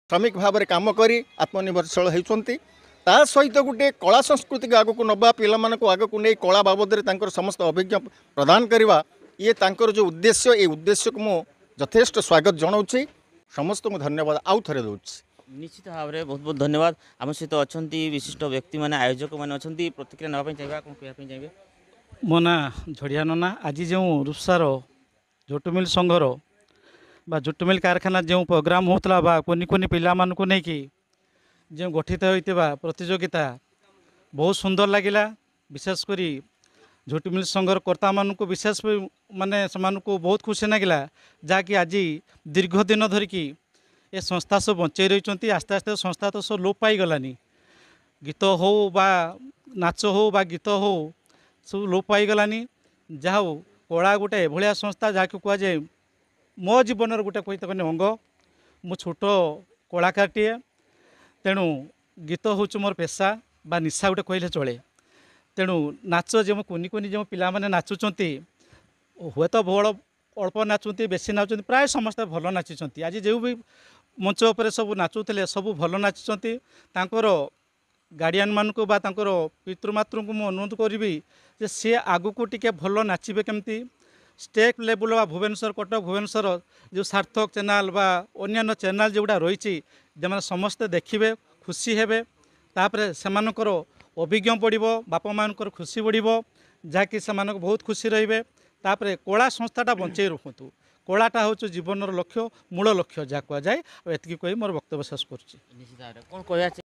श्रमिक भाव में कम कर आत्मनिर्भरशील होती ता सहित गोटे कला संस्कृति को आगक नवा पिला आगक नहीं कला बाबद में समस्त अभिज्ञ प्रदान करवा ये तांकर जो उद्देश्य ये उद्देश्य को मुझे यथेष्ट स्वागत जनाऊँगी समस्त को धन्यवाद आउ थे दूसरी निश्चित भाव में बहुत बहुत धन्यवाद आम सहित अच्छा विशिष्ट व्यक्ति मैंने आयोजक मैंने अच्छा प्रतिक्रिया नापी चाहिए कौन कहना चाहिए मो ना झड़िया नना आज जो रूपसार झोटुमिल संघर बा झोटुमिल कारखाना जो प्रोग्राम होता बा कोनी कोनी पिला मानकु नेकी जो गठित होता प्रतियोगिता बहुत सुंदर लगिला विशेषकर झोटुमिल संघर कर्ता मानक विशेष माने से बहुत खुशी लगिला जहाँकि आज दीर्घ दिन धरिकी ये संस्था सब बंचाई रही आस्ते आस्ते संस्था तो सब लोप पाई गलानी गीत हो बा नाच हो बा गीत हो सब लोप पाई गलानी जहाँ कला गोटे भाया संस्था जहाँ कहुए मो जीवन गोटे कही अंग मु छोट कलाकारटीए तेणु गीत हूँ मोर पेशा बा निशा गोटे कहले चले तेणु नाच जो कुनि कुनि जो पिला माने नाचुंट हुए तो बड़ अल्प नाचुंट बेसी नाचुंट प्राय समस्ते भल नाचिंट आज जो भी मंच उपर सब नाचुले सब भल नाचिंट तांकर गार्डियन मानक बा तांकर पितृमातृ को अनुरोध करी जे सी आगु को टिके भल नाचिबे केमती स्टेट लेवल बा भुवनेश्वर कटक भुवनेश्वर जो सार्थक चैनल बा अन्य चैनल जोड़ा रही जो समस्ते देखिए खुशी हेबे तापर सेमानकर अभिज्ञ बढ़िबो बापा मानकर खुशी बढ़िबो जहाँकि से बहुत खुशी रहिबे तापर कला संस्थाटा बंचाई रखु कलाटा हूँ जीवन लक्ष्य मूल लक्ष्य जहाँ कहुए एति कही मोर वक्तव्य शेष करुच्ची निश्चित भाव में कौन कह